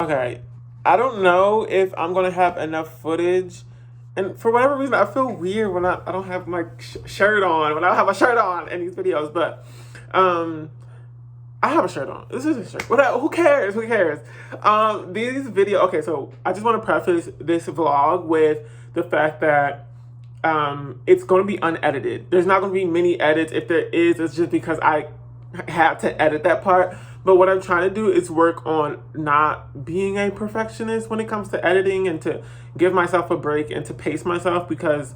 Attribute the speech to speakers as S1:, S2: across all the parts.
S1: Okay, I don't know if I'm gonna have enough footage. And for whatever reason, I feel weird when I don't have my shirt on, when I don't have a shirt on in these videos. But I have a shirt on. This is a shirt. Whatever. Who cares? Who cares? These videos. Okay, so I just want to preface this vlog with the fact that it's going to be unedited. There's not going to be many edits. If there is, it's just because I had to edit that part. But what I'm trying to do is work on not being a perfectionist when it comes to editing, and to give myself a break and to pace myself, because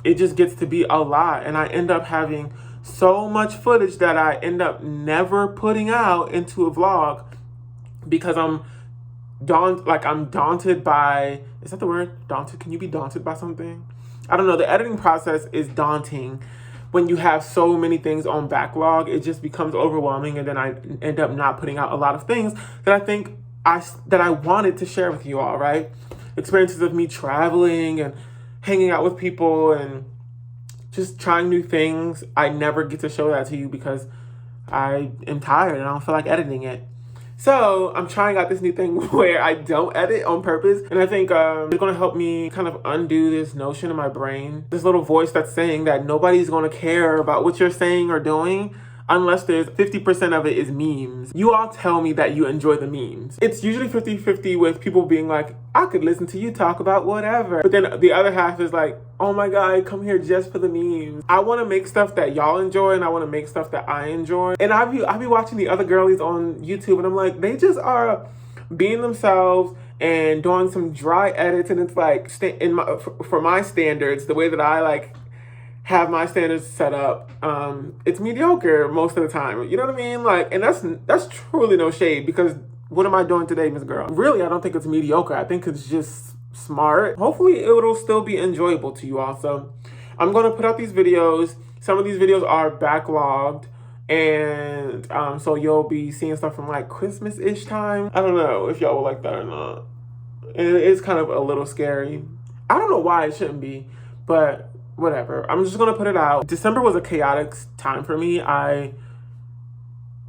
S1: it just gets to be a lot. And I end up having so much footage that I end up never putting out into a vlog because I'm daunted by, is that the word? Daunted? Can you be daunted by something? I don't know. The editing process is daunting. When you have so many things on backlog, it just becomes overwhelming, and then I end up not putting out a lot of things that I think that I wanted to share with you all, right? Experiences of me traveling and hanging out with people and just trying new things. I never get to show that to you because I am tired and I don't feel like editing it. So I'm trying out this new thing where I don't edit on purpose. And I think it's going to help me kind of undo this notion in my brain. This little voice that's saying that nobody's going to care about what you're saying or doing unless there's 50% of it is memes. You all tell me that you enjoy the memes. It's usually 50-50 with people being like, I could listen to you talk about whatever. But then the other half is like, oh my God, come here just for the memes. I want to make stuff that y'all enjoy, and I want to make stuff that I enjoy. And I be watching the other girlies on YouTube, and I'm like, they just are being themselves and doing some dry edits, and it's like, for my standards, the way that I like have my standards set up, it's mediocre most of the time. You know what I mean? Like, and that's truly no shade, because what am I doing today, Miss Girl? Really, I don't think it's mediocre. I think it's just smart. Hopefully it'll still be enjoyable to you all. So I'm gonna put out these videos. Some of these videos are backlogged, and so you'll be seeing stuff from like Christmas-ish time. I don't know if y'all will like that or not. And it is kind of a little scary. I don't know why it shouldn't be, but whatever. I'm just gonna put it out. December was a chaotic time for me. I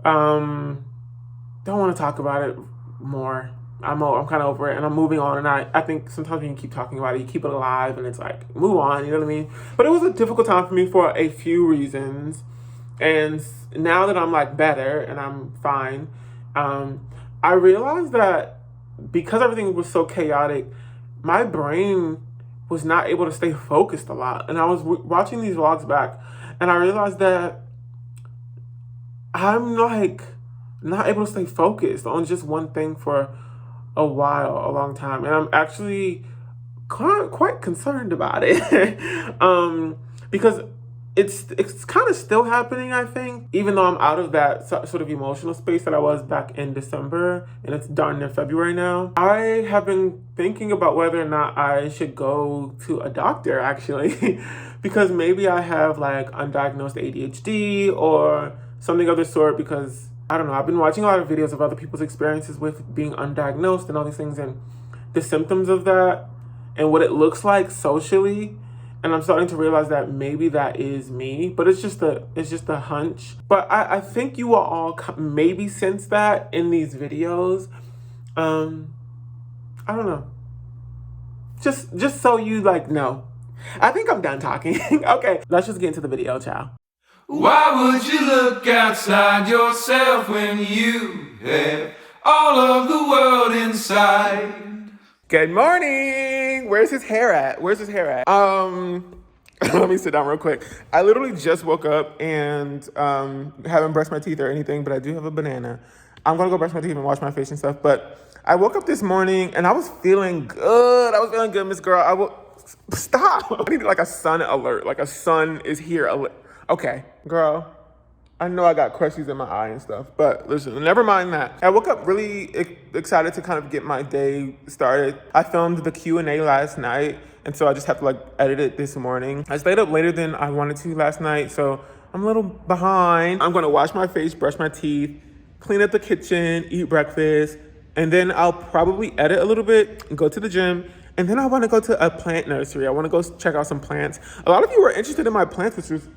S1: don't want to talk about it more. I'm kind of over it, and I'm moving on. And I think sometimes when you keep talking about it, you keep it alive, and it's like, move on, you know what I mean? But it was a difficult time for me for a few reasons. And now that I'm like better and I'm fine, I realized that because everything was so chaotic, my brain was not able to stay focused a lot. And I was watching these vlogs back, and I realized that I'm like not able to stay focused on just one thing for a long time. And I'm actually quite concerned about it. Because it's kind of still happening, I think, even though I'm out of that sort of emotional space that I was back in December, and it's darn near February now. I have been thinking about whether or not I should go to a doctor, actually, because maybe I have like undiagnosed ADHD or something of the sort, because I don't know, I've been watching a lot of videos of other people's experiences with being undiagnosed and all these things, and the symptoms of that and what it looks like socially. And I'm starting to realize that maybe that is me, but it's just a hunch. But I think you will all maybe sense that in these videos. I don't know. Just so you like know. I think I'm done talking. Okay, let's just get into the video, ciao.
S2: Why would you look outside yourself when you have all of the world inside?
S1: Good morning. Where's his hair at? Let me sit down real quick. I literally just woke up and haven't brushed my teeth or anything, but I do have a banana. I'm gonna go brush my teeth and wash my face and stuff. But I woke up this morning and I was feeling good. Miss Girl. Stop. I need like a sun alert. Like a sun is here alert. Okay, girl. I know I got crushies in my eye and stuff, but listen, never mind that. I woke up really excited to kind of get my day started. I filmed the Q&A last night, and so I just have to like edit it this morning. I stayed up later than I wanted to last night, so I'm a little behind. I'm gonna wash my face, brush my teeth, clean up the kitchen, eat breakfast, and then I'll probably edit a little bit, go to the gym, and then I wanna go to a plant nursery. I wanna go check out some plants. A lot of you were interested in my plants, which was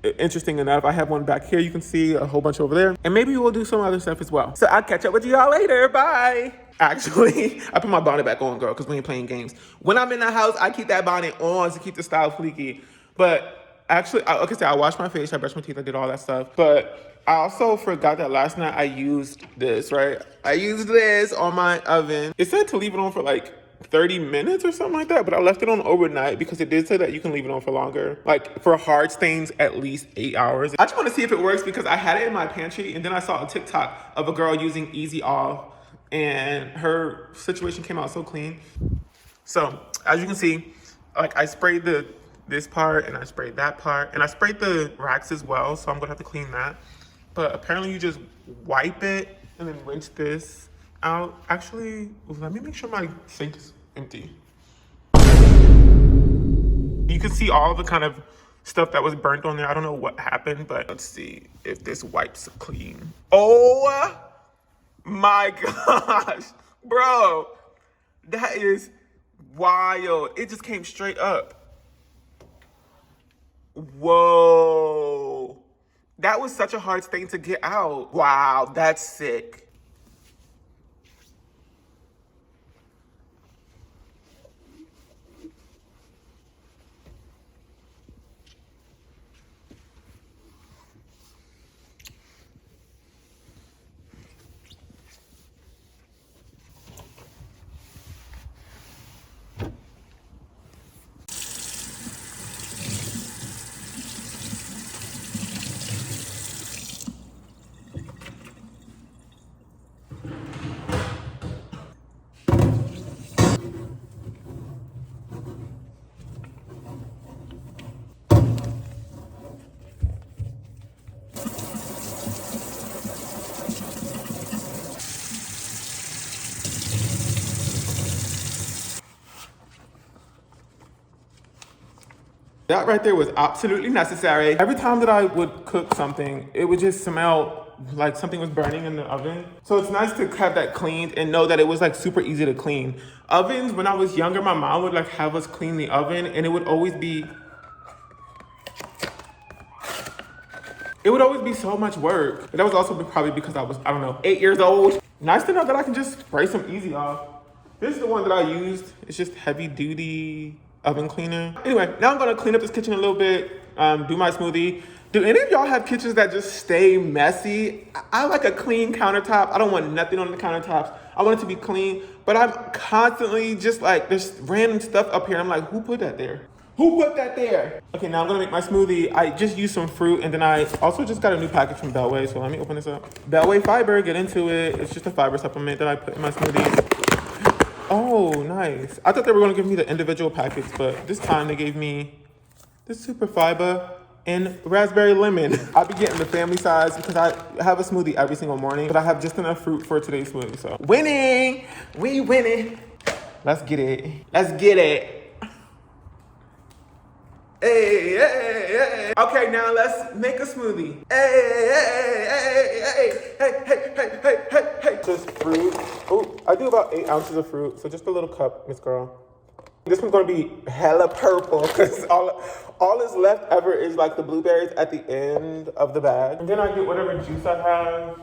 S1: interesting enough. I have one back here. You can see a whole bunch over there. And maybe we'll do some other stuff as well. So I'll catch up with y'all later. Bye. Actually, I put my bonnet back on, girl, because we ain't playing games. When I'm in the house, I keep that bonnet on to keep the style fleeky. But actually, like I said, I washed my face, I brushed my teeth, I did all that stuff. But I also forgot that last night I used this, right? I used this on my oven. It said to leave it on for like 30 minutes or something like that, but I left it on overnight because it did say that you can leave it on for longer. Like for hard stains, at least 8 hours. I just want to see if it works because I had it in my pantry and then I saw a TikTok of a girl using Easy Off and her situation came out so clean. So as you can see, like I sprayed this part and I sprayed that part and I sprayed the racks as well. So I'm gonna have to clean that. But apparently you just wipe it and then rinse this out. Actually, let me make sure my sink is empty. You can see all the kind of stuff that was burnt on there. I don't know what happened, but let's see if this wipes clean. Oh my gosh, bro, that is wild. It just came straight up. Whoa. That was such a hard stain to get out. Wow, that's sick. That right there was absolutely necessary. Every time that I would cook something, it would just smell like something was burning in the oven. So it's nice to have that cleaned and know that it was like super easy to clean. Ovens, when I was younger, my mom would like have us clean the oven and it would always be so much work. But that was also probably because I was, I don't know, 8 years old. Nice to know that I can just spray some Easy Off. This is the one that I used. It's just heavy duty oven cleaner. Anyway, now I'm gonna clean up this kitchen a little bit, do my smoothie. Do any of y'all have kitchens that just stay messy? I like a clean countertop. I don't want nothing on the countertops. I want it to be clean, but I'm constantly just like, there's random stuff up here. I'm like, who put that there? Who put that there? Okay, now I'm gonna make my smoothie. I just used some fruit and then I also just got a new package from Beltway, so let me open this up. Beltway Fiber, get into it. It's just a fiber supplement that I put in my smoothies. Oh, nice. I thought they were gonna give me the individual packets, but this time they gave me the super fiber and raspberry lemon. I'll be getting the family size because I have a smoothie every single morning, but I have just enough fruit for today's smoothie, so. Winning, we winning. Let's get it, let's get it. Hey, hey, hey. Okay, now let's make a smoothie. Hey, hey, hey, hey, hey, hey, hey, hey, hey, hey. Just fruit. Oh, I do about 8 ounces of fruit, so just a little cup, Miss Girl. This one's gonna be hella purple because all is left ever is like the blueberries at the end of the bag. And then I get whatever juice I have.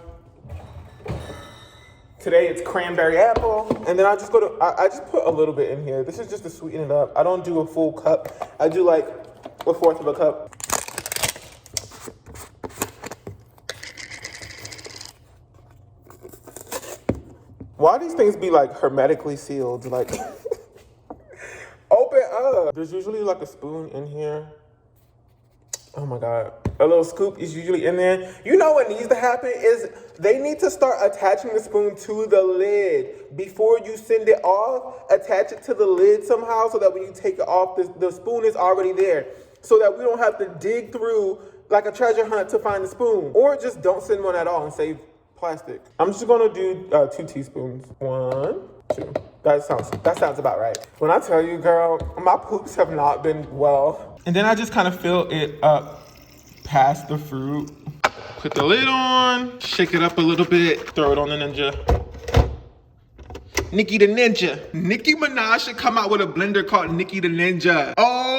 S1: Today it's cranberry apple. And then I just I just put a little bit in here. This is just to sweeten it up. I don't do a full cup. I do like 1/4 of a cup. Why these things be like hermetically sealed? Like, open up. There's usually like a spoon in here. Oh my God. A little scoop is usually in there. You know what needs to happen is they need to start attaching the spoon to the lid. Before you send it off, attach it to the lid somehow so that when you take it off, the spoon is already there. So that we don't have to dig through like a treasure hunt to find the spoon. Or just don't send one at all and save plastic. I'm just gonna do 2 teaspoons. 1, 2. That sounds about right. When I tell you, girl, my poops have not been well. And then I just kind of fill it up past the fruit. Put the lid on, shake it up a little bit, throw it on the Ninja. Nicki the Ninja. Nicki Minaj should come out with a blender called Nicki the Ninja. Oh,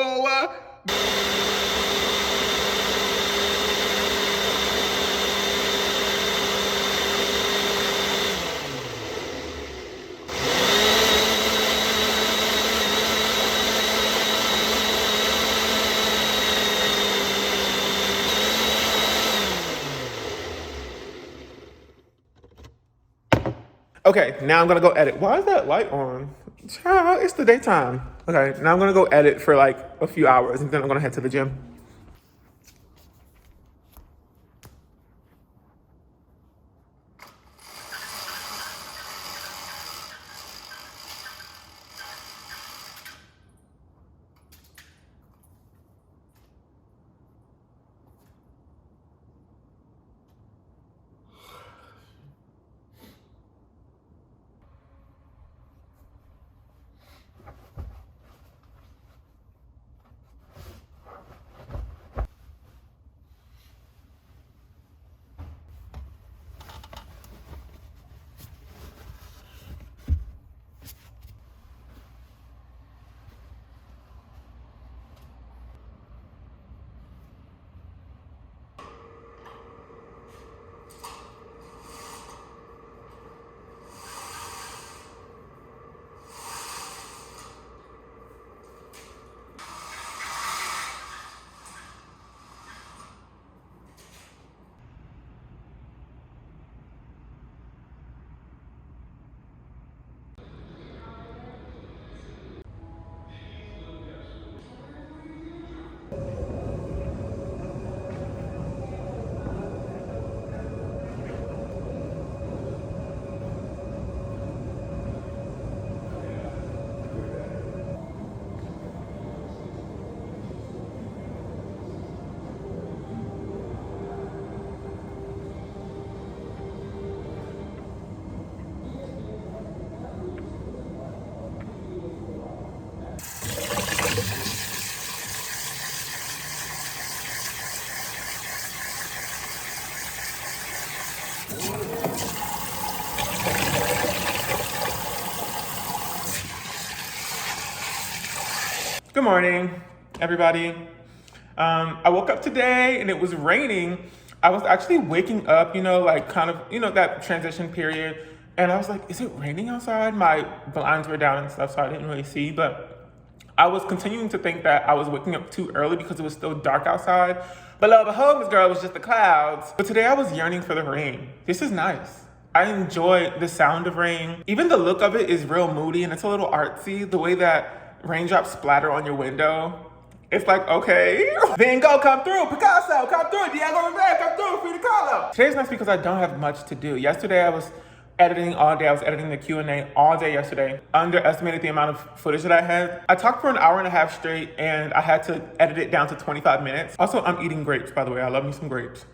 S1: Okay, now I'm gonna go edit. Why is that light on? Child, it's the daytime. Okay, now I'm gonna go edit for like a few hours and then I'm gonna head to the gym. Good morning, everybody. I woke up today and it was raining. I was actually waking up, like kind of, that transition period. And I was like, is it raining outside? My blinds were down and stuff, so I didn't really see. But I was continuing to think that I was waking up too early because it was still dark outside. But lo and behold, Miss Girl, it was just the clouds. But today I was yearning for the rain. This is nice. I enjoy the sound of rain. Even the look of it is real moody and it's a little artsy. The way that raindrops splatter on your window. It's like, okay. Van Gogh, come through. Picasso, come through. Diego Rivera, come through. Frida Kahlo. Today's nice because I don't have much to do. Yesterday I was editing all day. I was editing the Q&A all day yesterday. Underestimated the amount of footage that I had. I talked for an hour and a half straight and I had to edit it down to 25 minutes. Also, I'm eating grapes, by the way. I love me some grapes.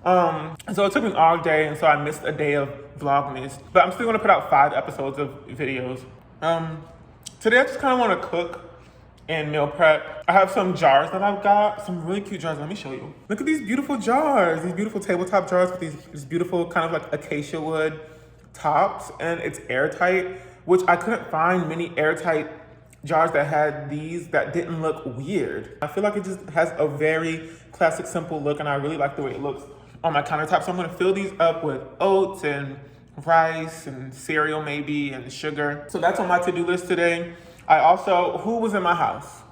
S1: So it took me all day, and so I missed a day of Vlogmas. But I'm still gonna put out 5 episodes of videos. Today I just kind of want to cook and meal prep. I have some jars that I've got, some really cute jars. Let me show you. Look at these beautiful jars, these beautiful tabletop jars with these beautiful kind of like acacia wood tops, and it's airtight, which I couldn't find many airtight jars that had these that didn't look weird. I feel like it just has a very classic, simple look, and I really like the way it looks on my countertop. So I'm gonna fill these up with oats and rice and cereal maybe and sugar. So that's on my to-do list today. I also, who was in my house?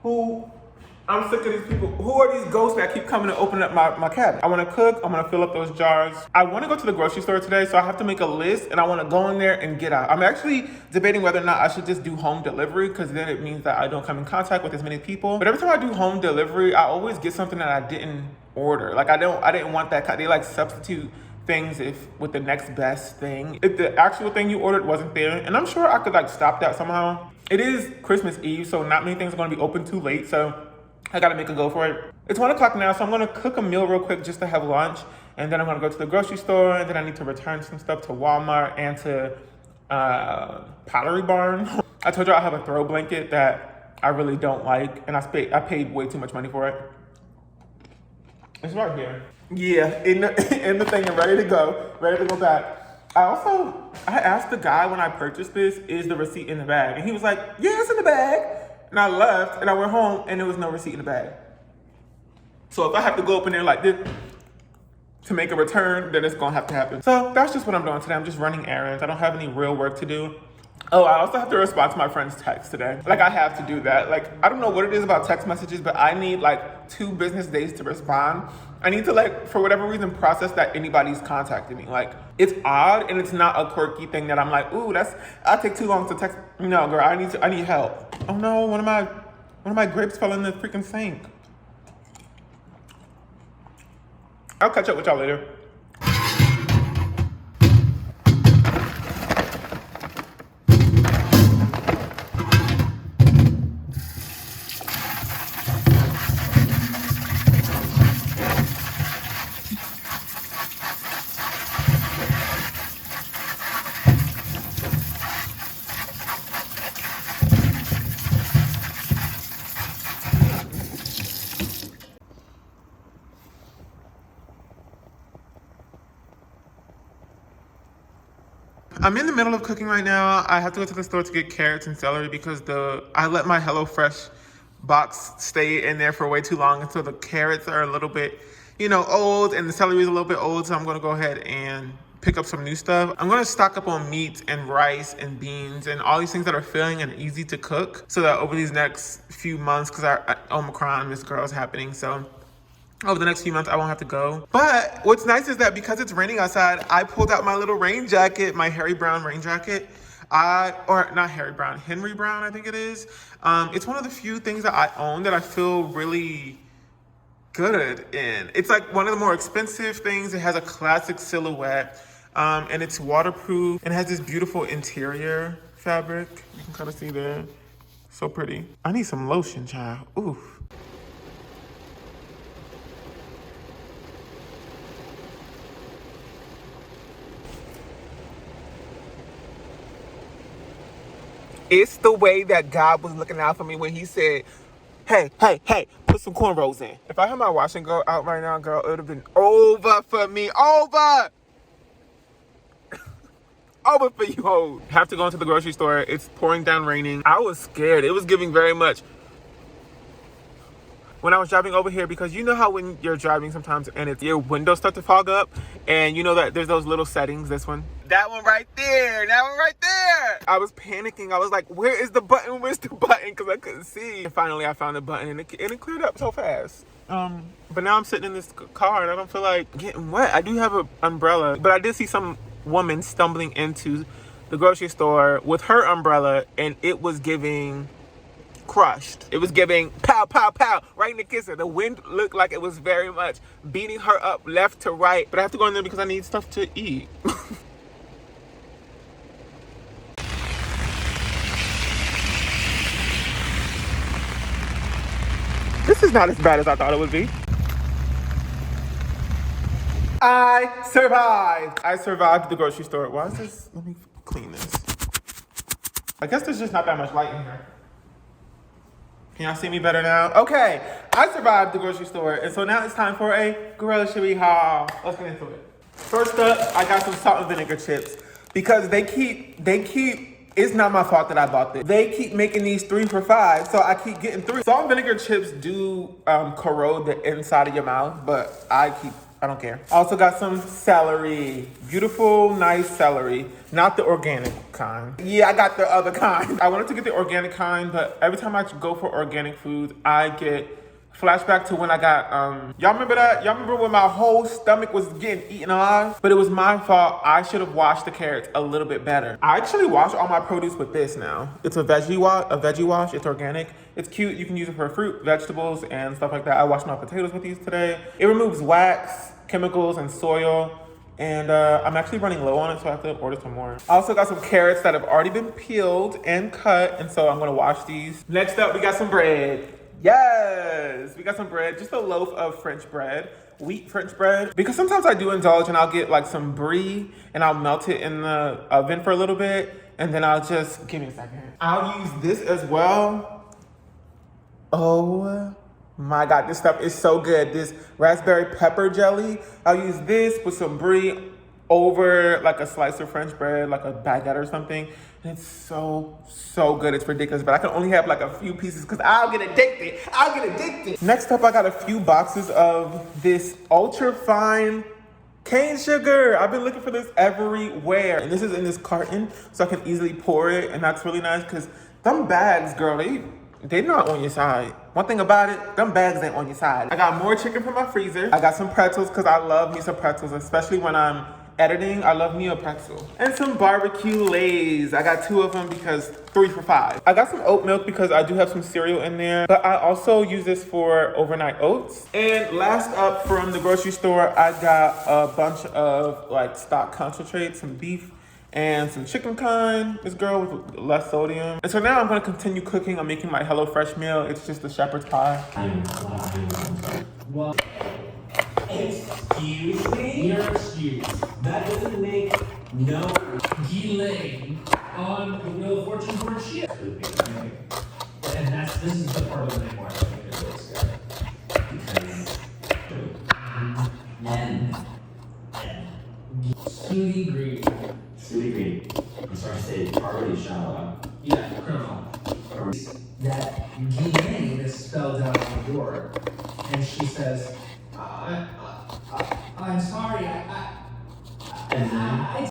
S1: I'm sick of these people. Who are these ghosts that keep coming and opening up my cabinet? I wanna cook, I'm gonna fill up those jars. I wanna go to the grocery store today, so I have to make a list and I wanna go in there and get out. I'm actually debating whether or not I should just do home delivery, because then it means that I don't come in contact with as many people. But every time I do home delivery, I always get something that I didn't order. Like I didn't want that, they like substitute things with the next best thing. If the actual thing you ordered wasn't there, and I'm sure I could like stop that somehow. It is Christmas Eve, so not many things are gonna be open too late, so I gotta make a go for it. It's 1 o'clock now, so I'm gonna cook a meal real quick just to have lunch, and then I'm gonna go to the grocery store, and then I need to return some stuff to Walmart and to Pottery Barn. I told you I have a throw blanket that I really don't like, and I paid way too much money for it. It's right here. Yeah, in the thing and ready to go back. I asked the guy when I purchased this, is the receipt in the bag? And he was like, yeah, it's in the bag. And I left and I went home and there was no receipt in the bag. So if I have to go up in there like this to make a return, then it's gonna have to happen. So that's just what I'm doing today. I'm just running errands. I don't have any real work to do. Oh, I also have to respond to my friend's text today. Like, I have to do that. Like, I don't know what it is about text messages, but I need like 2 business days to respond. I need to, like, for whatever reason, process that anybody's contacted me. Like, it's odd and it's not a quirky thing that I'm like, ooh, I'll take too long to text. No, girl, I need help. Oh no, one of my grapes fell in the freaking sink. I'll catch up with y'all later. I'm in the middle of cooking right now. I have to go to the store to get carrots and celery because I let my HelloFresh box stay in there for way too long, and so the carrots are a little bit, old, and the celery is a little bit old. So I'm gonna go ahead and pick up some new stuff. I'm gonna stock up on meat and rice and beans and all these things that are filling and easy to cook, so that over these next few months, because Omicron, this girl is happening, so over the next few months, I won't have to go. But what's nice is that because it's raining outside, I pulled out my little rain jacket, my Harry Brown rain jacket. Or not Harry Brown, Henry Brown, I think it is. It's one of the few things that I own that I feel really good in. It's like one of the more expensive things. It has a classic silhouette, and it's waterproof, and it has this beautiful interior fabric. You can kind of see there. So pretty. I need some lotion, child. Oof. It's the way that God was looking out for me when he said, hey, put some cornrows in. If I had my washing go out right now, girl, it would have been over for me. Over! Over for you, hoes. Have to go into the grocery store. It's pouring down raining. I was scared. It was giving very much when I was driving over here, because you know how when you're driving sometimes and your windows start to fog up, and you know that there's those little settings, that one right there, I was panicking. I was like, where's the button, because I couldn't see. And finally I found the button, and it cleared up so fast. But now I'm sitting in this car and I don't feel like getting wet. I do have an umbrella, but I did see some woman stumbling into the grocery store with her umbrella, and it was giving crushed. It was giving pow, pow, pow, right in the kisser. The wind looked like it was very much beating her up left to right. But I have to go in there because I need stuff to eat. This is not as bad as I thought it would be. I survived the grocery store. Why is this? Let me clean this. I guess there's just not that much light in here. Can y'all see me better now? Okay, I survived the grocery store, and so now it's time for a grocery haul. Let's get into it. First up, I got some salt and vinegar chips because they keep, it's not my fault that I bought this. They keep making these 3 for $5, so I keep getting 3. Salt and vinegar chips do corrode the inside of your mouth, but I don't care. Also got some celery. Beautiful, nice celery. Not the organic kind. Yeah, I got the other kind. I wanted to get the organic kind, but every time I go for organic food, I get flashback to when I got, y'all remember that? Y'all remember when my whole stomach was getting eaten alive? But it was my fault. I should have washed the carrots a little bit better. I actually wash all my produce with this now. It's a veggie wash. It's organic. It's cute. You can use it for fruit, vegetables, and stuff like that. I washed my potatoes with these today. It removes wax, chemicals, and soil. And I'm actually running low on it, so I have to order some more. I also got some carrots that have already been peeled and cut, and so I'm gonna wash these. Next up, we got some bread. Yes, we got some bread, just a loaf of French bread, wheat French bread. Because sometimes I do indulge and I'll get like some brie and I'll melt it in the oven for a little bit, and then I'll just, give me a second. I'll use this as well. Oh my God, this stuff is so good. This raspberry pepper jelly. I'll use this with some brie over like a slice of French bread, like a baguette or something. And it's so good. It's ridiculous, but I can only have like a few pieces because I'll get addicted. Next up, I got a few boxes of this ultra fine Cane sugar. I've been looking for this everywhere. And this is in this carton, so I can easily pour it. And that's really nice because them bags, girl, they not on your side. One thing about it, them bags ain't on your side. I got more chicken from my freezer. I got some pretzels because I love me some pretzels, especially when I'm editing. I love me a pretzel. And some barbecue Lays. I got 2 of them because 3 for $5. I got some oat milk because I do have some cereal in there, but I also use this for overnight oats. And last up from the grocery store, I got a bunch of like stock concentrates, some beef and some chicken kind. This girl with less sodium. And so now I'm gonna continue cooking. I'm making my HelloFresh meal. It's just the shepherd's pie.
S3: Well, excuse me? Your excuse. That doesn't make no delay on the Wheel of Fortune for shit. And this is the part of the night where I think it looks good. Because Sooty Green. Sooty Green. I'm sorry to say, already shallow. Yeah, criminal. That Guillain is spelled out on the door, and she says, I'm sorry, and then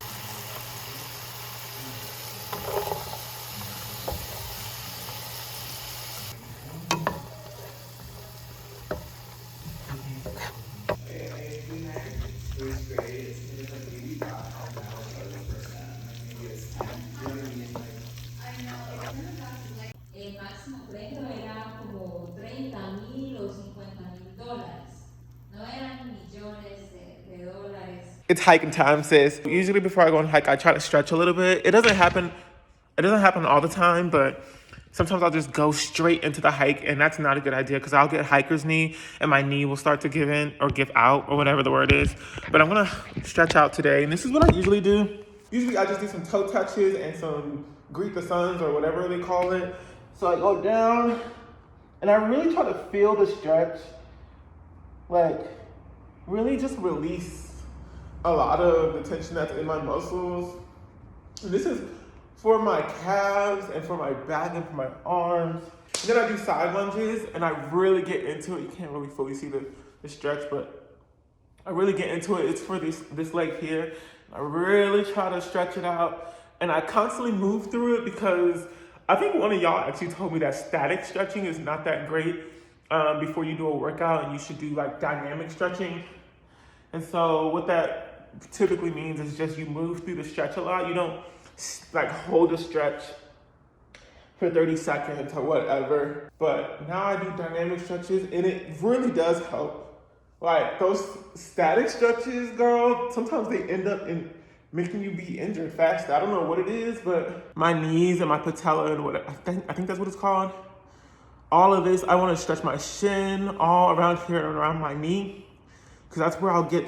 S4: el máximo premio era como 30,000 o 50,000 dólares. No eran millones de dólares.
S1: It's hiking time, sis. Usually before I go on a hike, I try to stretch a little bit. It doesn't happen all the time, but sometimes I'll just go straight into the hike, and that's not a good idea because I'll get hiker's knee and my knee will start to give in or give out or whatever the word is. But I'm gonna stretch out today, and this is what I usually do. Usually I just do some toe touches and some greet the suns or whatever they call it. So I go down and I really try to feel the stretch, like really just release a lot of the tension that's in my muscles. And this is for my calves and for my back and for my arms. And then I do side lunges and I really get into it. You can't really fully see the stretch, but I really get into it. It's for this leg here. I really try to stretch it out, and I constantly move through it because I think one of y'all actually told me that static stretching is not that great before you do a workout, and you should do like dynamic stretching. And so what that typically means is just you move through the stretch a lot. You don't like hold a stretch for 30 seconds or whatever. But now I do dynamic stretches, and it really does help. Like those static stretches, girl, sometimes they end up in making you be injured faster. I don't know what it is, but my knees and my patella and what I think that's what it's called. All of this, I want to stretch my shin all around here and around my knee, because that's where I'll get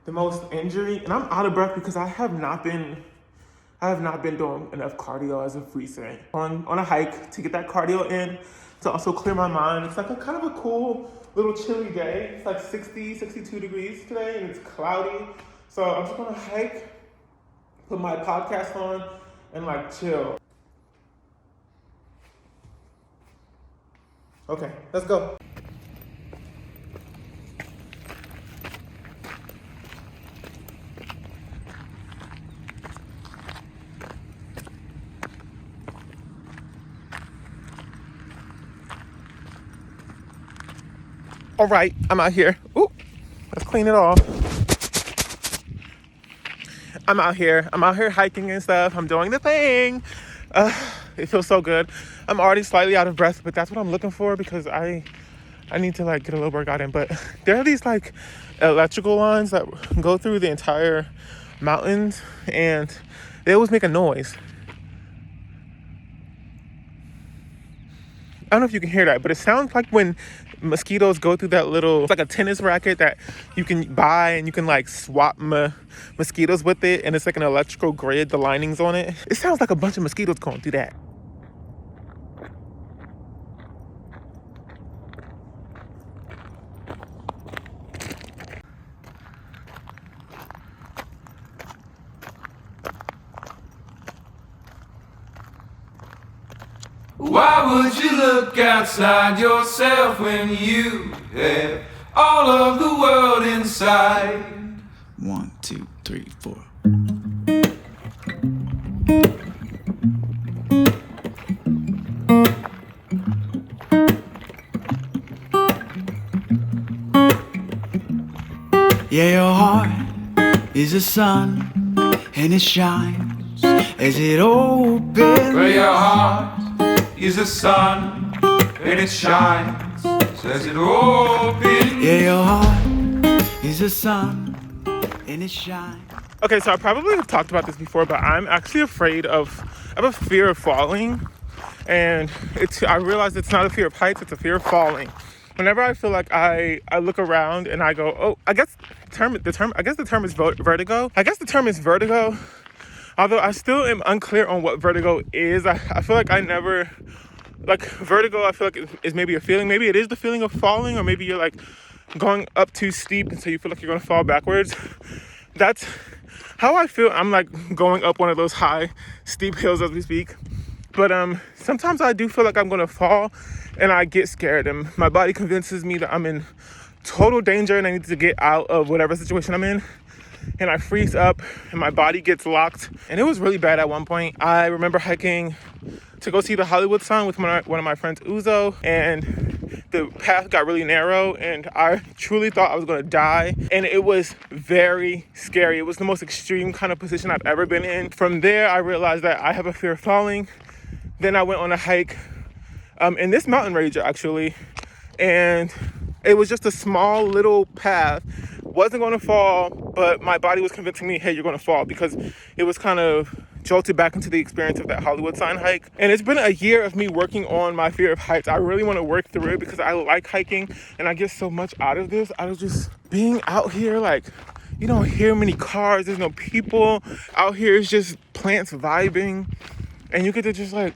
S1: the most injury. And I'm out of breath because I have not been doing enough cardio as of recent. On a hike to get that cardio in, to also clear my mind. It's like a kind of a cool little chilly day. It's like 60, 62 degrees today, and it's cloudy. So I'm just gonna hike, put my podcast on, and like chill. Okay, let's go. All right, I'm out here. Ooh, let's clean it off. I'm out here hiking and stuff. I'm doing the thing. It feels so good. I'm already slightly out of breath, but that's what I'm looking for because I need to like get a little workout in. But there are these like electrical lines that go through the entire mountains, and they always make a noise. I don't know if you can hear that, but it sounds like when mosquitoes go through that little, it's like a tennis racket that you can buy, and you can like swap mosquitoes with it, and it's like an electrical grid, the linings on it. It sounds like a bunch of mosquitoes going through that.
S2: Why would you look outside yourself when you have all of the world inside? 2, 3, 4. Yeah, your heart is a sun, and it shines as it opens. Well, your heart is a sun, and it shines as it opens. Yeah, your heart is a sun, and it shines.
S1: Okay, so I probably have talked about this before, but I'm actually I have a fear of falling. And I realize it's not a fear of heights, it's a fear of falling. Whenever I feel like I look around and I go, oh, I guess the term is vertigo. I guess the term is vertigo. Although I still am unclear on what vertigo is. I feel like I never, like vertigo, I feel like is maybe a feeling. Maybe it is the feeling of falling, or maybe you're like going up too steep and so you feel like you're gonna fall backwards. That's how I feel. I'm like going up one of those high, steep hills as we speak. But sometimes I do feel like I'm gonna fall and I get scared and my body convinces me that I'm in total danger and I need to get out of whatever situation I'm in. And I freeze up and my body gets locked. And it was really bad at one point. I remember hiking to go see the Hollywood sign with one of my friends, Uzo, and the path got really narrow and I truly thought I was gonna die. And it was very scary. It was the most extreme kind of position I've ever been in. From there, I realized that I have a fear of falling. Then I went on a hike in this mountain range actually, and it was just a small little path. Wasn't going to fall, but my body was convincing me, hey, you're going to fall, because it was kind of jolted back into the experience of that Hollywood sign hike. And it's been a year of me working on my fear of heights. I really want to work through it because I like hiking and I get so much out of this. I was just being out here, like, you don't hear many cars, there's no people. Out here it's just plants vibing. And you get to just like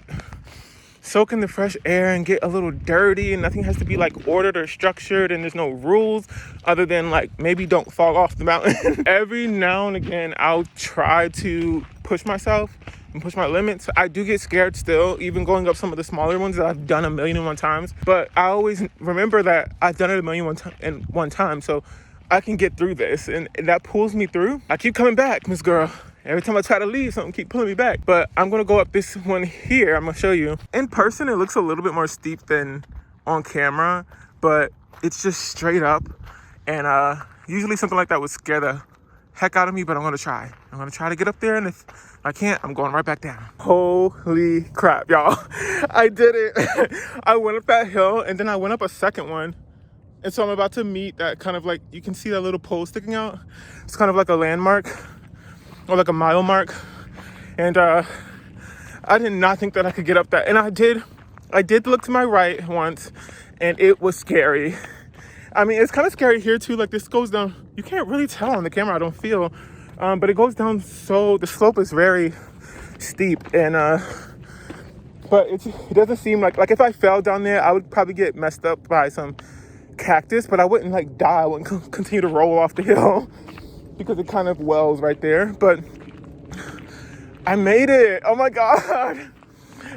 S1: soak in the fresh air and get a little dirty, and nothing has to be like ordered or structured, and there's no rules other than like maybe don't fall off the mountain. Every now and again I'll try to push myself and push my limits. I do get scared still, even going up some of the smaller ones that I've done 1,000,001 times, but I always remember that I've done it 1,000,001 time, so I can get through this, and that pulls me through. I keep coming back, Miss Girl. Every time I try to leave, something keep pulling me back. But I'm gonna go up this one here. I'm gonna show you. In person, it looks a little bit more steep than on camera, but it's just straight up. And usually something like that would scare the heck out of me, but I'm gonna try. I'm gonna try to get up there, and if I can't, I'm going right back down. Holy crap, y'all. I did it. I went up that hill, and then I went up a second one. And so I'm about to meet that kind of like, you can see that little pole sticking out. It's kind of like a landmark, or like a mile mark. And I did not think that I could get up that. And I did look to my right once, and it was scary. I mean, it's kind of scary here too. Like this goes down, you can't really tell on the camera, I don't feel. But it goes down, so the slope is very steep. And but it doesn't seem like if I fell down there, I would probably get messed up by some cactus, but I wouldn't like die. I wouldn't continue to roll off the hill because it kind of wells right there. But I made it. Oh my God.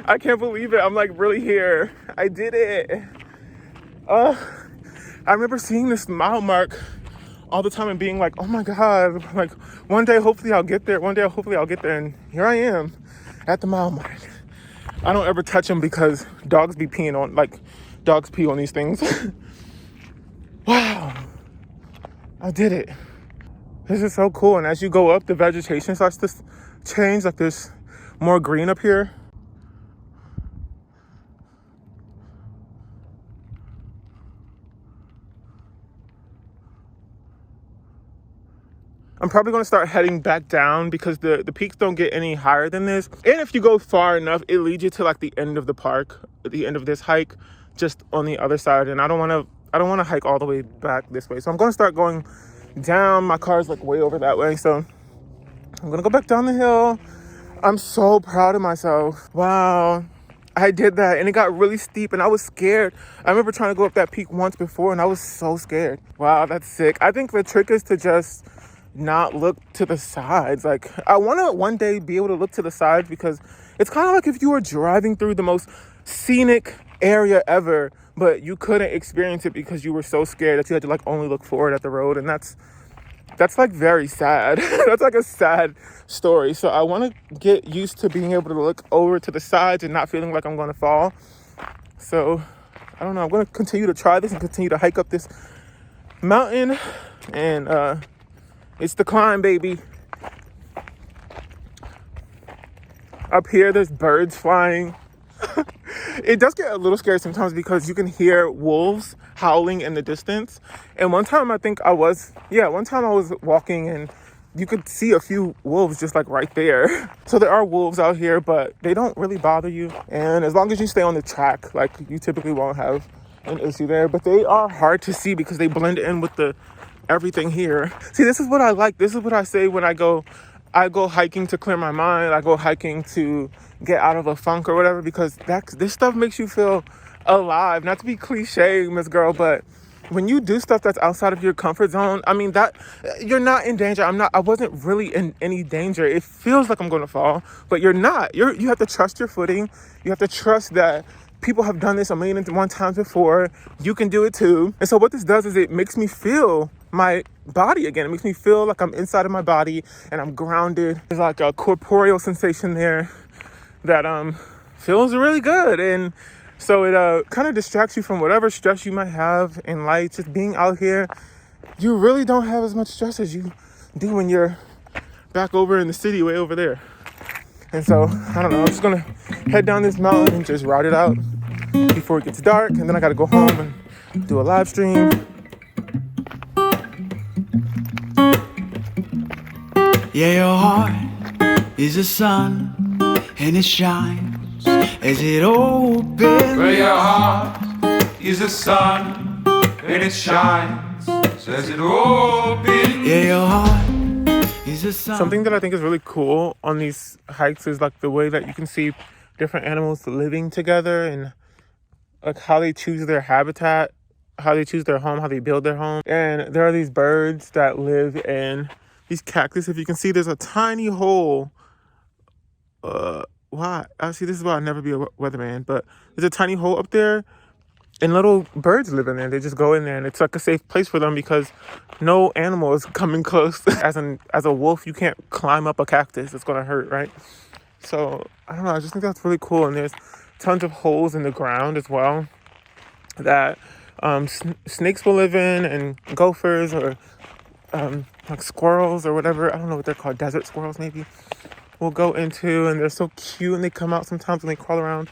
S1: I can't believe it. I'm like really here. I did it. I remember seeing this mile mark all the time and being like, oh my God, like one day hopefully I'll get there. One day hopefully I'll get there. And here I am at the mile mark. I don't ever touch them because dogs be peeing on, like dogs pee on these things. Wow. I did it. This is so cool. And as you go up, the vegetation starts to change. Like there's more green up here. I'm probably going to start heading back down because the peaks don't get any higher than this. And if you go far enough, it leads you to like the end of the park, at the end of this hike, just on the other side. And I don't want to hike all the way back this way. So I'm going to start going down. My car's like way over that way. So I'm going to go back down the hill. I'm so proud of myself. Wow. I did that, and it got really steep, and I was scared. I remember trying to go up that peak once before, and I was so scared. Wow, that's sick. I think the trick is to just not look to the sides. Like I want to one day be able to look to the sides, because it's kind of like if you were driving through the most scenic area ever, but you couldn't experience it because you were so scared that you had to like only look forward at the road. And that's that's like very sad. That's like a sad story. So I want to get used to being able to look over to the sides and not feeling like I'm going to fall. So I don't know. I'm going to continue to try this and continue to hike up this mountain. And it's the climb, baby. Up here, there's birds flying. It does get a little scary sometimes because you can hear wolves howling in the distance. And one time I was walking and you could see a few wolves just like right there. So there are wolves out here, but they don't really bother you. And as long as you stay on the track, like, you typically won't have an issue there. But they are hard to see because they blend in with everything here. See, this is what I like. This is what I say when I go hiking to clear my mind. I go hiking to get out of a funk or whatever, because this stuff makes you feel alive. Not to be cliche, Miss Girl, but when you do stuff that's outside of your comfort zone, I mean, that you're not in danger. I wasn't really in any danger. It feels like I'm going to fall, but you're not. You have to trust your footing. You have to trust that people have done this a million and one times before. You can do it too. And so what this does is it makes me feel my body again. It makes me feel like I'm inside of my body and I'm grounded. There's like a corporeal sensation there that feels really good. And so it kind of distracts you from whatever stress you might have in life. Just being out here, you really don't have as much stress as you do when you're back over in the city way over there. And so, I don't know, I'm just gonna head down this mountain and just ride it out before it gets dark. And then I gotta go home and do a live stream.
S2: Yeah, your heart is a sun, and it shines as it opens. Well, your heart is a sun, and it shines as it opens. Yeah, your heart is a sun.
S1: Something that I think is really cool on these hikes is like the way that you can see different animals living together and like how they choose their habitat, how they choose their home, how they build their home. And there are these birds that live in these cactus. If you can see, there's a tiny hole. Why? See, this is why I'll never be a weatherman, but there's a tiny hole up there and little birds live in there. They just go in there and it's like a safe place for them because no animal is coming close. As a wolf, you can't climb up a cactus. It's gonna hurt, right? So I don't know. I just think that's really cool. And there's tons of holes in the ground as well that snakes will live in, and gophers, or like squirrels or whatever. I don't know what they're called. Desert squirrels maybe. Will go into, and they're so cute, and they come out sometimes and they crawl around.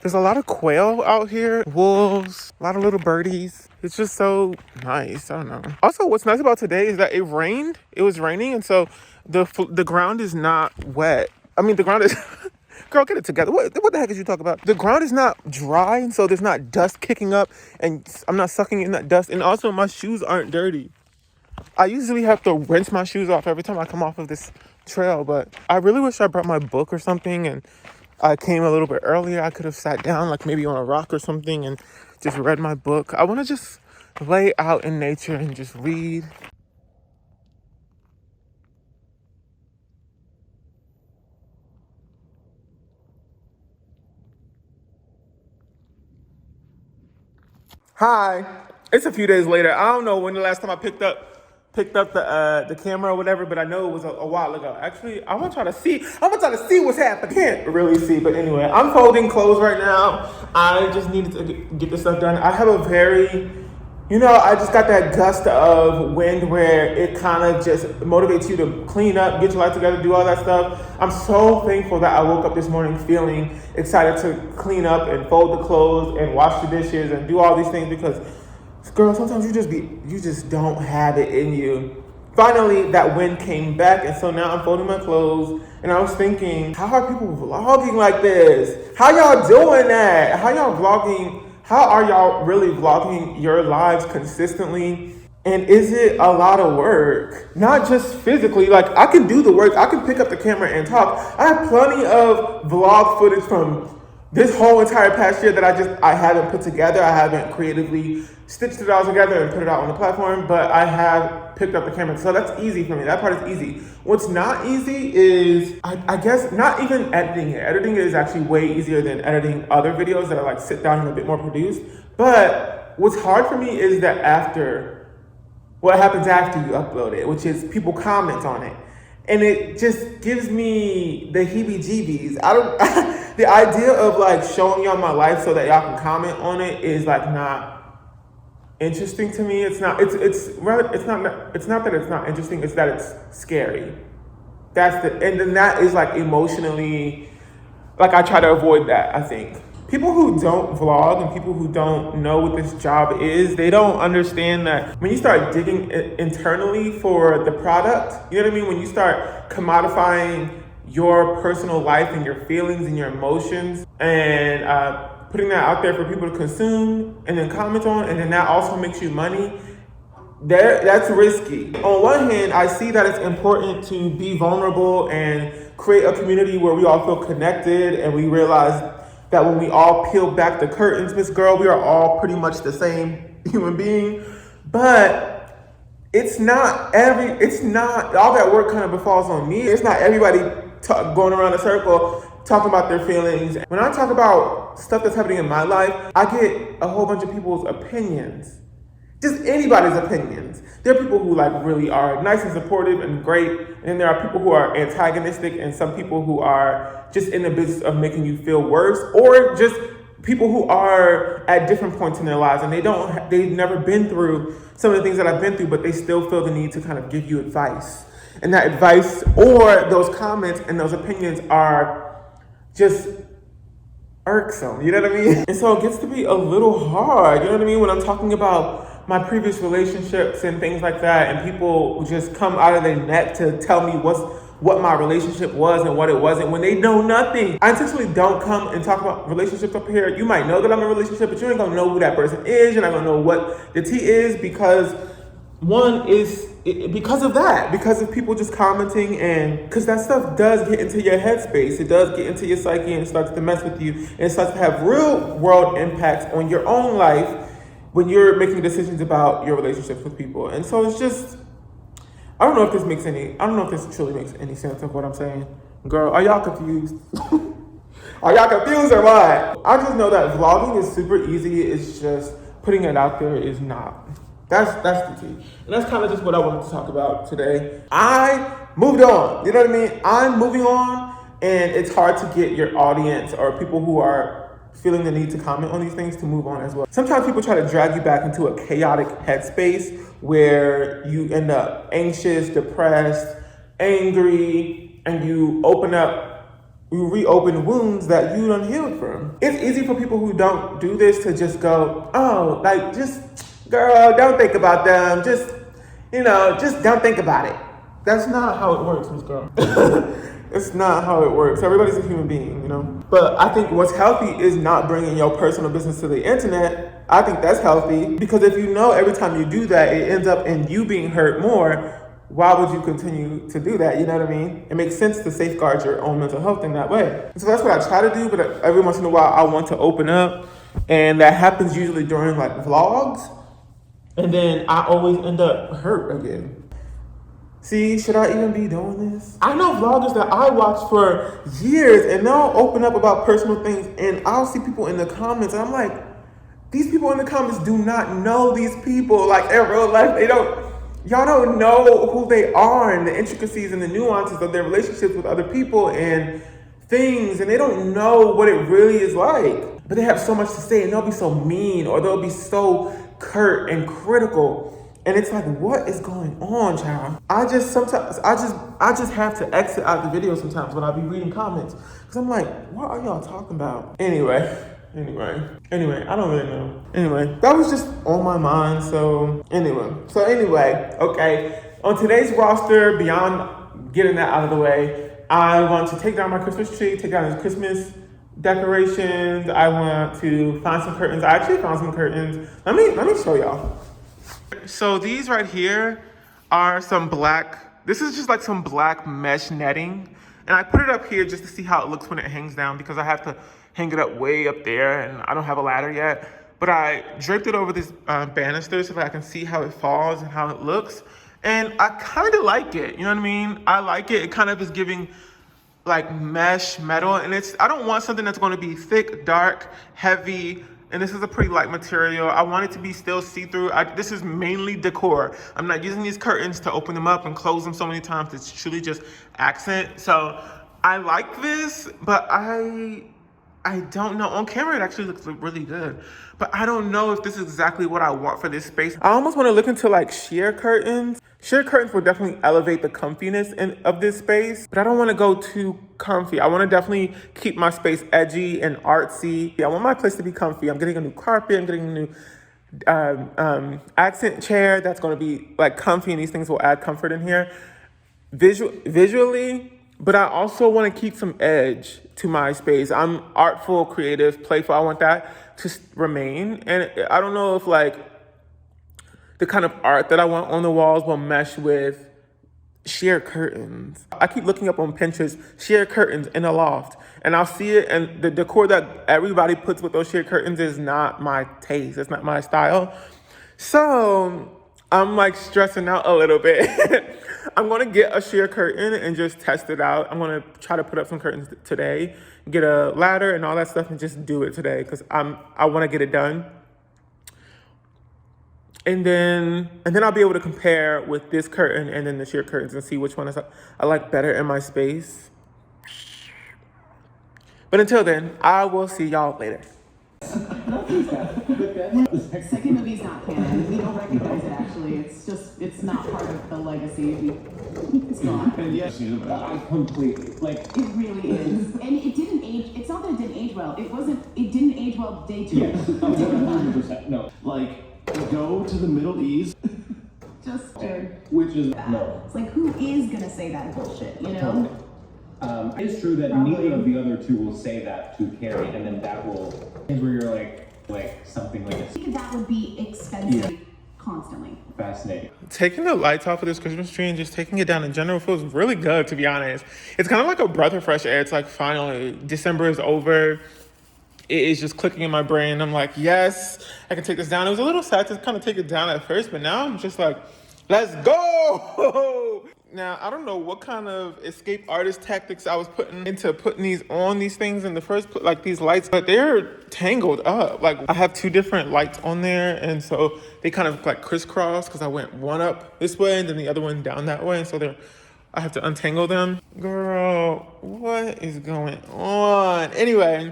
S1: There's a lot of quail out here, wolves, a lot of little birdies. It's just so nice. I don't know. Also, what's nice about today is that it rained. It was raining, and so the ground is not wet. I mean, the ground is... Girl, get it together. What the heck is you talking about? The ground is not dry, and so there's not dust kicking up, and I'm not sucking in that dust. And also, my shoes aren't dirty. I usually have to rinse my shoes off every time I come off of this trail, but I really wish I brought my book or something and I came a little bit earlier. I could have sat down like maybe on a rock or something and just read my book. I want to just lay out in nature and just read. Hi. It's a few days later. I don't know when the last time I picked up the camera or whatever, but I know it was a while ago. Actually, I want y'all to see. I want y'all to see what's happening. Can't really see, but anyway, I'm folding clothes right now. I just needed to get this stuff done. I have a very, I just got that gust of wind where it kind of just motivates you to clean up, get your life together, do all that stuff. I'm so thankful that I woke up this morning feeling excited to clean up and fold the clothes and wash the dishes and do all these things because, girl, sometimes you just don't have it in you. Finally, that wind came back, and so now I'm folding my clothes, and I was thinking, how are people vlogging like this? How y'all doing that? How y'all vlogging? How are y'all really vlogging your lives consistently? And is it a lot of work? Not just physically, like I can do the work, I can pick up the camera and talk. I have plenty of vlog footage from this whole entire past year that I haven't put together. I haven't creatively stitched it all together and put it out on the platform, but I have picked up the camera. So that's easy for me. That part is easy. What's not easy is, I guess, not even editing it. Editing it is actually way easier than editing other videos that are like sit down and a bit more produced. But what's hard for me is that after what happens after you upload it, which is people comment on it. And it just gives me the heebie-jeebies. I don't, the idea of like showing y'all my life so that y'all can comment on it is like not interesting to me. It's not that it's not interesting, it's that it's scary. And then that is like emotionally, like I try to avoid that, I think. People who don't vlog and people who don't know what this job is, they don't understand that when you start digging internally for the product, you know what I mean? When you start commodifying your personal life and your feelings and your emotions and putting that out there for people to consume and then comment on, and then that also makes you money, that's risky. On one hand, I see that it's important to be vulnerable and create a community where we all feel connected and we realize that when we all peel back the curtains, Miss Girl, we are all pretty much the same human being. But it's not all that work kind of befalls on me. It's not everybody going around a circle talking about their feelings. When I talk about stuff that's happening in my life, I get a whole bunch of people's opinions. Just anybody's opinions. There are people who like really are nice and supportive and great, and then there are people who are antagonistic, and some people who are just in the business of making you feel worse, or just people who are at different points in their lives and they've never been through some of the things that I've been through, but they still feel the need to kind of give you advice. And that advice or those comments and those opinions are just irksome, you know what I mean? And so it gets to be a little hard, you know what I mean? When I'm talking about my previous relationships and things like that, and people just come out of their neck to tell me what my relationship was and what it wasn't when they know nothing. I intentionally don't come and talk about relationships up here. You might know that I'm in a relationship, but you ain't gonna know who that person is. You're not gonna know what the tea is because because of that, because of people just commenting, and because that stuff does get into your headspace. It does get into your psyche and it starts to mess with you, and it starts to have real world impacts on your own life when you're making decisions about your relationships with people. And so it's just, I don't know if this truly makes any sense of what I'm saying. Girl, are y'all confused? Are y'all confused or what? I just know that vlogging is super easy. It's just putting it out there is not. That's the key. And that's kind of just what I wanted to talk about today. I moved on. You know what I mean? I'm moving on, and it's hard to get your audience or people who are feeling the need to comment on these things to move on as well. Sometimes people try to drag you back into a chaotic headspace where you end up anxious, depressed, angry, and you reopen wounds that you done healed from. It's easy for people who don't do this to just go, oh, like, just, girl, don't think about them. Just don't think about it. That's not how it works, Miss Girl. It's not how it works. Everybody's a human being, you know? But I think what's healthy is not bringing your personal business to the internet. I think that's healthy, because if you know every time you do that, it ends up in you being hurt more, why would you continue to do that? You know what I mean? It makes sense to safeguard your own mental health in that way. And so that's what I try to do, but every once in a while I want to open up, and that happens usually during like vlogs, and then I always end up hurt again. See, should I even be doing this? I know vloggers that I watch for years, and they'll open up about personal things, and I'll see people in the comments, and I'm like, these people in the comments do not know these people. Like, in real life, y'all don't know who they are and the intricacies and the nuances of their relationships with other people and things, and they don't know what it really is like. But they have so much to say, and they'll be so mean, or they'll be so curt and critical. And it's like, what is going on, child? I just have to exit out the video sometimes when I be reading comments, because I'm like, what are y'all talking about? Anyway, I don't really know. Anyway, that was just on my mind. So anyway, okay. On today's roster, beyond getting that out of the way, I want to take down my Christmas tree, take down the Christmas decorations. I want to find some curtains. I actually found some curtains. Let me show y'all. So these right here are this is just like some black mesh netting. And I put it up here just to see how it looks when it hangs down, because I have to hang it up way up there and I don't have a ladder yet. But I draped it over this banister so that I can see how it falls and how it looks. And I kind of like it, you know what I mean? I like it. It kind of is giving like mesh metal, and I don't want something that's going to be thick, dark, heavy, And this is a pretty light material. I want it to be still see-through. This is mainly decor. I'm not using these curtains to open them up and close them so many times. It's truly just accent. So I like this, but I don't know. On camera, it actually looks really good. But I don't know if this is exactly what I want for this space. I almost want to look into like sheer curtains. Sheer curtains will definitely elevate the comfiness of this space, but I don't want to go too comfy. I want to definitely keep my space edgy and artsy. I want my place to be comfy. I'm getting a new carpet. I'm getting a new accent chair that's going to be like comfy, and these things will add comfort in here visually. But I also want to keep some edge to my space. I'm artful, creative, playful. I want that to remain. And I don't know if like the kind of art that I want on the walls will mesh with sheer curtains. I keep looking up on Pinterest, sheer curtains in a loft, and I'll see it, and the decor that everybody puts with those sheer curtains is not my taste. It's not my style. So I'm like stressing out a little bit. I'm gonna get a sheer curtain and just test it out. I'm gonna try to put up some curtains today, get a ladder and all that stuff, and just do it today because I want to get it done. And then I'll be able to compare with this curtain and then the sheer curtains and see which one I like better in my space. But until then, I will see y'all later.
S5: The second movie's not canon. We don't recognize it actually. It's not part of the legacy. It's gone.
S6: And yes, completely. Like
S5: it really is. And it didn't age. It's not that it didn't age well. It didn't age well day two.
S6: yes, 100%. No. Like go to the Middle East.
S5: Just
S6: Which is
S5: no. It's like who is gonna say that bullshit, you know?
S6: It's true that neither of the other two will say that to Carrie, and then that will is where you're like something like
S5: I think that would be expensive constantly.
S6: fascinating.
S1: Taking the lights off of this Christmas tree and just taking it down in general feels really good, to be honest. It's kind of like a breath of fresh air. It's like finally December is over. It is just clicking in my brain. I'm like, yes, I can take this down. It was a little sad to kind of take it down at first, but now I'm just like, let's go. Now, I don't know what kind of escape artist tactics I was putting into putting these things in the first, like these lights, but they're tangled up. Like I have two different lights on there, and so they kind of like crisscross because I went one up this way and then the other one down that way. So I have to untangle them. Girl, what is going on? Anyway,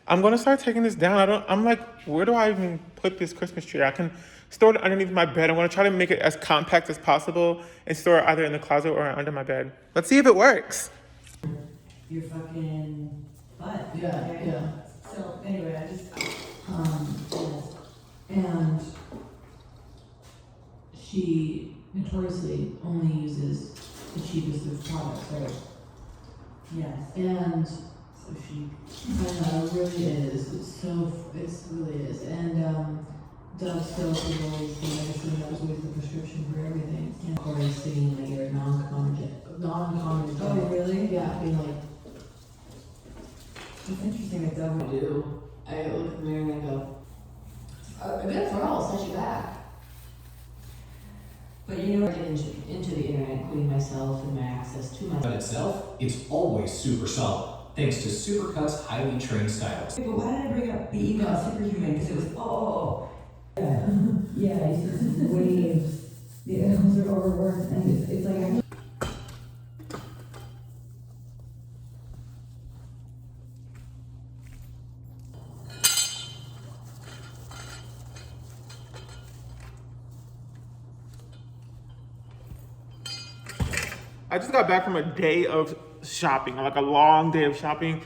S1: I'm gonna start taking this down. I'm like, where do I even put this Christmas tree? I can store it underneath my bed. I'm gonna try to make it as compact as possible and store it either in the closet or under my bed. Let's see if it works.
S7: Your fucking butt.
S5: Yeah.
S7: So anyway, I just and she notoriously only uses the cheapest of products, right? Yes. And so she, I know, it really is. It really is. And Doug still is always the medicine. That was always the prescription for everything. And Corey's saying like you're a non-common. Oh really? Yeah. I mean like. It's interesting that Doug would do. I look at the mirror and I go, a good for all, set you back. But you know, I get into the internet, including myself and my access to my.
S3: But itself, it's always super solid, thanks to Supercut's highly trained stylists.
S7: But why did I bring up the email superhuman? Because it was yeah, it's just waves. The emails are overworked, and it's like.
S1: I just got back from a day of shopping, like a long day of shopping.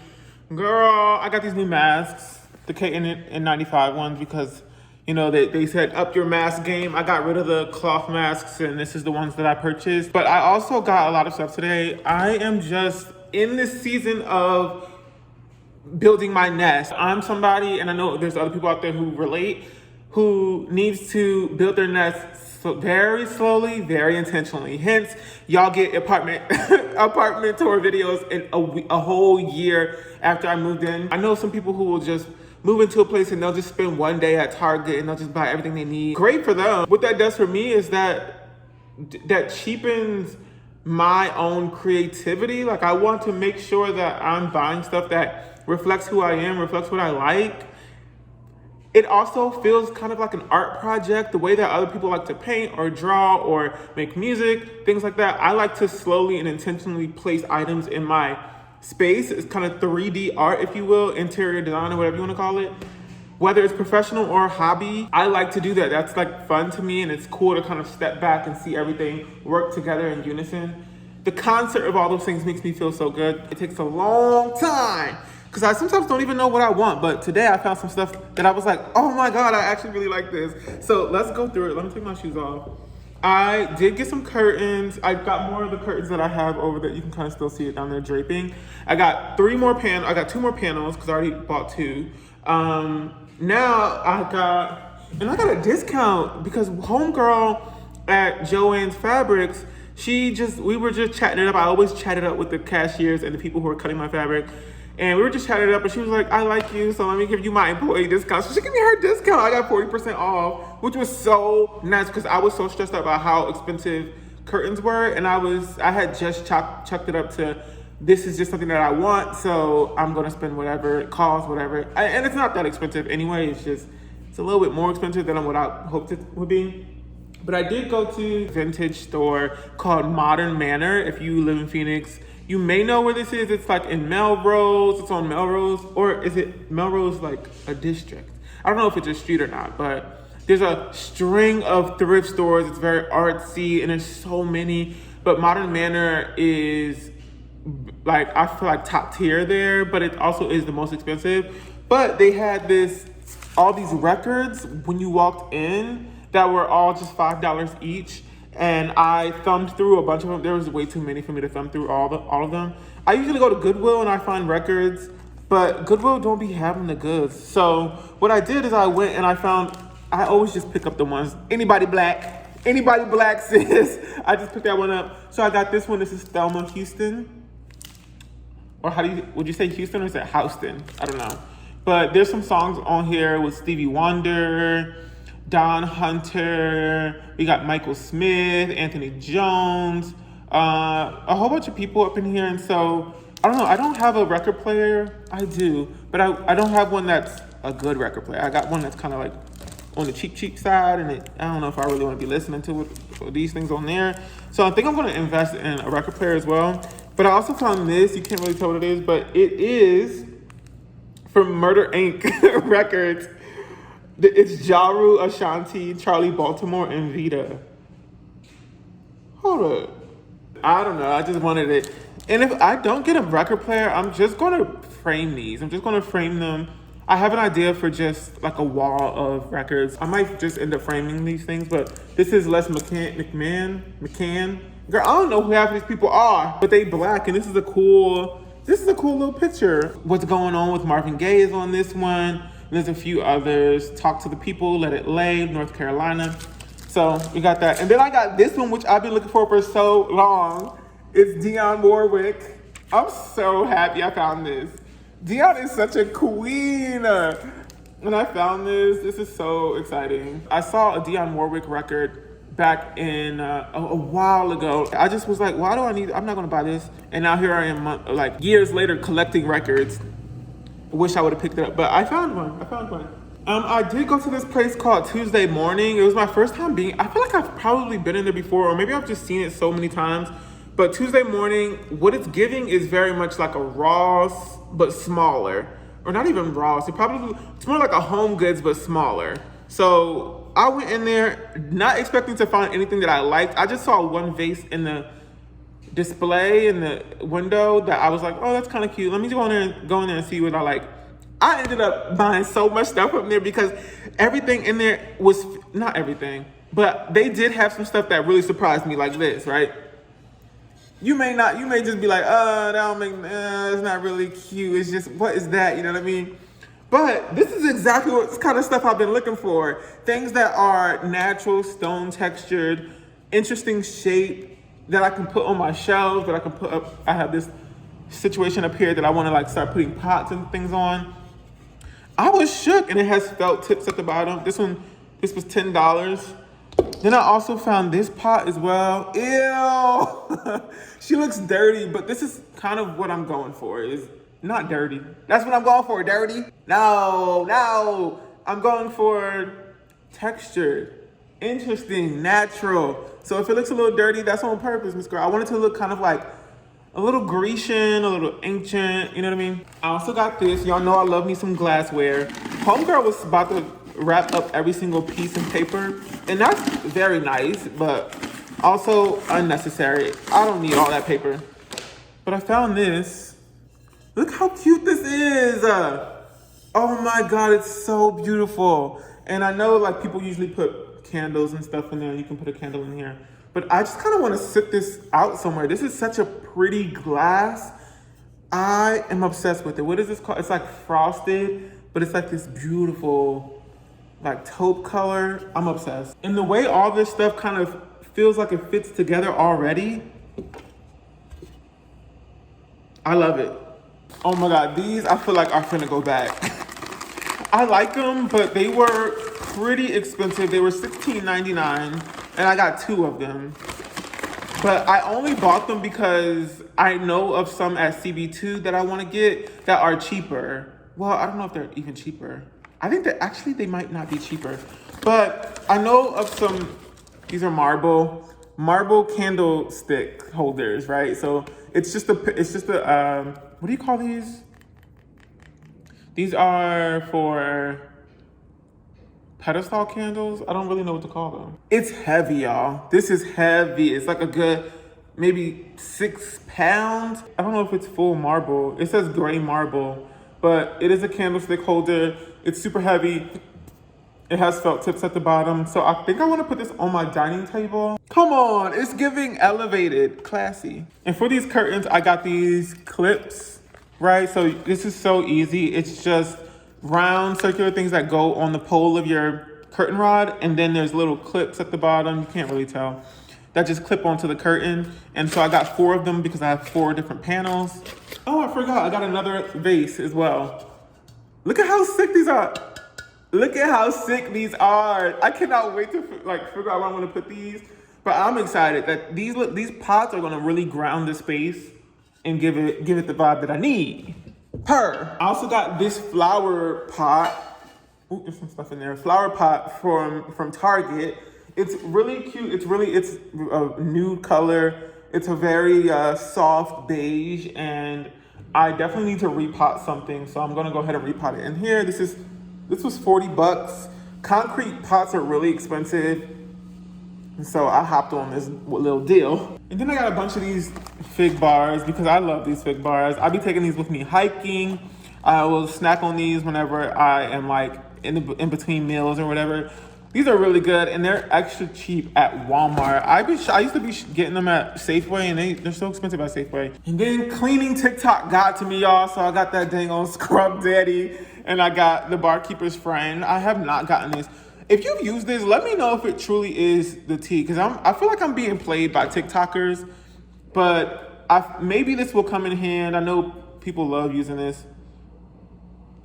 S1: Girl, I got these new masks, the KN95 ones, because, you know, they said up your mask game. I got rid of the cloth masks, and this is the ones that I purchased. But I also got a lot of stuff today. I am just in this season of building my nest. I'm somebody, and I know there's other people out there who relate, who needs to build their nest very slowly, very intentionally. Hence, y'all get apartment tour videos in a whole year after I moved in. I know some people who will just move into a place and they'll just spend one day at Target and they'll just buy everything they need. Great for them. What that does for me is that cheapens my own creativity. Like I want to make sure that I'm buying stuff that reflects who I am, reflects what I like. It also feels kind of like an art project, the way that other people like to paint or draw or make music, things like that. I like to slowly and intentionally place items in my space. It's kind of 3D art, if you will, interior design or whatever you want to call it. Whether it's professional or hobby, I like to do that. That's like fun to me, and it's cool to kind of step back and see everything work together in unison. The concert of all those things makes me feel so good. It takes a long time because I sometimes don't even know what I want, but today I found some stuff that I was like, oh my God, I actually really like this. So let's go through it. Let me take my shoes off. I did get some curtains. I got more of the curtains that I have over there. You can kind of still see it down there draping. I got two more panels because I already bought two. Now I got a discount because homegirl at Joann's Fabrics, we were just chatting it up. I always chat it up with the cashiers and the people who are cutting my fabric. And we were just chatting it up, and she was like, I like you, so let me give you my employee discount. So she gave me her discount. I got 40% off, which was so nice because I was so stressed out about how expensive curtains were. And I had just chucked it up to, this is just something that I want, so I'm gonna spend whatever it costs, whatever. And it's not that expensive anyway. It's a little bit more expensive than what I hoped it would be. But I did go to a vintage store called Modern Manor. If you live in Phoenix, you may know where this is. It's like in Melrose. It's on Melrose. Or is it Melrose like a district? I don't know if it's a street or not, but there's a string of thrift stores. It's very artsy and there's so many. But Modern Manor is like, I feel like top tier there, but it also is the most expensive. But they had all these records when you walked in that were all just $5 each. And I thumbed through a bunch of them. There was way too many for me to thumb through all of them. I usually go to Goodwill and I find records, but Goodwill don't be having the goods. So what I did is I went and I always just pick up the ones, anybody black sis. I just picked that one up. So I got this one. This is Thelma Houston. Or would you say Houston or is it Houston? I don't know. But there's some songs on here with Stevie Wonder, Don Hunter, we got Michael Smith, Anthony Jones, a whole bunch of people up in here. And so, I don't know, I don't have a record player. I do, but I don't have one that's a good record player. I got one that's kind of like on the cheap side, and I don't know if I really want to be listening to these things on there. So I think I'm going to invest in a record player as well. But I also found this, you can't really tell what it is, but it is from Murder Inc. Records. It's Jaru, Ashanti, Charlie Baltimore, and Vita. Hold up. I don't know. I just wanted it. And if I don't get a record player, I'm just going to frame these. I'm just going to frame them. I have an idea for just like a wall of records. I might just end up framing these things, but this is Les McCann. Girl, I don't know who half of these people are, but they black, and this is a cool little picture. What's going on with Marvin Gaye is on this one. There's a few others. Talk to the People, Let It Lay, North Carolina. So we got that. And then I got this one, which I've been looking for so long. It's Dionne Warwick. I'm so happy I found this. Dionne is such a queen. When I found this is so exciting. I saw a Dionne Warwick record back in a while ago. I just was like, I'm not gonna buy this. And now here I am, like years later, collecting records. Wish I would have picked it up, but I found one. I did go to this place called Tuesday Morning. It was my first time I feel like I've probably been in there before, or maybe I've just seen it so many times. But Tuesday Morning, what it's giving is very much like a Ross, but smaller. Or not even Ross. It's more like a Home Goods, but smaller. So I went in there not expecting to find anything that I liked. I just saw one vase in the display in the window that I was like, oh, that's kind of cute. Let me go in there and see what I like. I ended up buying so much stuff from there because everything in there was, not everything, but they did have some stuff that really surprised me, like this, right? You may just be like, it's not really cute. It's just, what is that? You know what I mean? But this is exactly what kind of stuff I've been looking for. Things that are natural, stone textured, interesting shape, that I can put on my shelves, that I can put up. I have this situation up here that I want to like start putting pots and things on. I was shook, and it has felt tips at the bottom. This was $10. Then I also found this pot as well. Ew, she looks dirty, but this is kind of what I'm going for. Is not dirty. That's what I'm going for, dirty. No, I'm going for textured, interesting, natural. So if it looks a little dirty, that's on purpose, Miss Girl. I want it to look kind of like a little Grecian, a little ancient, you know what I mean? I also got this. Y'all know I love me some glassware. Homegirl was about to wrap up every single piece in paper, and that's very nice, but also unnecessary. I don't need all that paper. But I found this. Look how cute this is. Oh my God, it's so beautiful. And I know like people usually put candles and stuff in there. You can put a candle in here. But I just kind of want to sit this out somewhere. This is such a pretty glass. I am obsessed with it. What is this called? It's like frosted, but it's like this beautiful like taupe color. I'm obsessed. And the way all this stuff kind of feels like it fits together already, I love it. Oh my God, these I feel like are finna go back. I like them, but they were pretty expensive. They were $16.99, and I got 2 of them. But I only bought them because I know of some at CB2 that I want to get that are cheaper. Well, I don't know if they're even cheaper. I think that actually they might not be cheaper. But I know of some, these are marble candlestick holders, right? So it's just a, what do you call these? These are for pedestal candles. I don't really know what to call them. It's heavy, y'all. This is heavy. It's like a good, maybe 6 pounds. I don't know if it's full marble. It says gray marble, but it is a candlestick holder. It's super heavy. It has felt tips at the bottom. So I think I want to put this on my dining table. Come on, it's giving elevated, classy. And for these curtains, I got these clips, right? So this is so easy. It's just round circular things that go on the pole of your curtain rod. And then there's little clips at the bottom. You can't really tell. That just clip onto the curtain. And so I got 4 of them because I have 4 different panels. Oh, I forgot. I got another vase as well. Look at how sick these are. Look at how sick these are. I cannot wait to figure out where I'm gonna put these. But I'm excited that these pots are gonna really ground the space and give it the vibe that I need. I also got this flower pot. Ooh, there's some stuff in there. Flower pot from Target. It's really cute. It's a nude color. It's a very soft beige, and I definitely need to repot something. So I'm gonna go ahead and repot it in here. This was $40. Concrete pots are really expensive. And so I hopped on this little deal. And then I got a bunch of these fig bars because I love these fig bars. I'll be taking these with me hiking. I will snack on these whenever I am like in between meals or whatever. These are really good and they're extra cheap at Walmart. I used to be getting them at Safeway and they're so expensive at Safeway. And then cleaning TikTok got to me, y'all. So I got that dang old Scrub Daddy and I got the Barkeeper's Friend. I have not gotten this. If you've used this, let me know if it truly is the tea. Because I feel like I'm being played by TikTokers. But maybe this will come in hand. I know people love using this.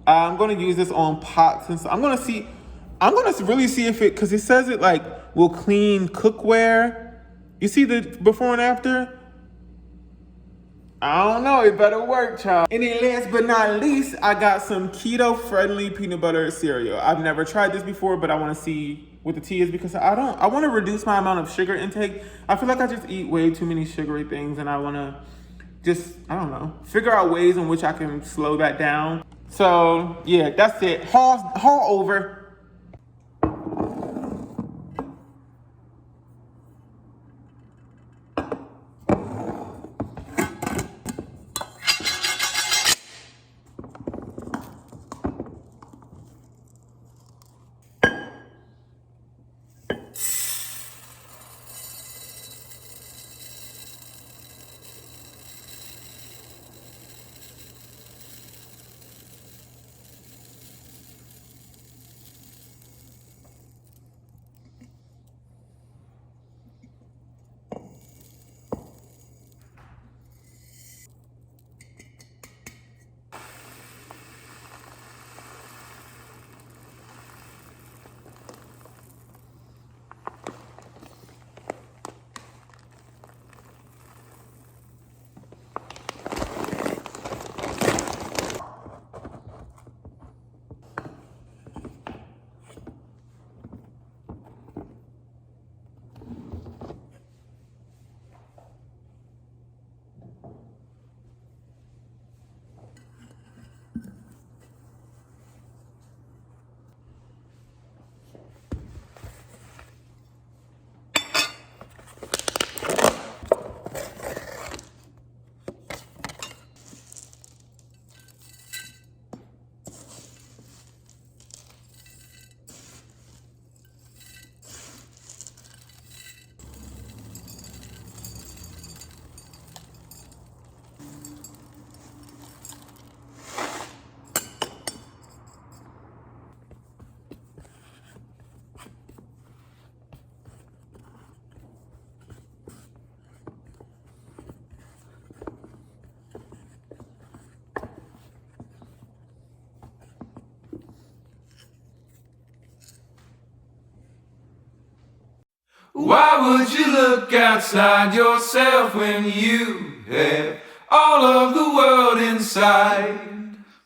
S1: I'm going to use this on pots and stuff. I'm going to really see if because it says it like will clean cookware. You see the before and after? I don't know, it better work, child. And then last but not least, I got some keto-friendly peanut butter cereal. I've never tried this before, but I want to see what the tea is because I want to reduce my amount of sugar intake. I feel like I just eat way too many sugary things and I want to I don't know, figure out ways in which I can slow that down. So yeah, that's it. Haul over.
S2: Why would you look outside yourself when you have all of the world inside?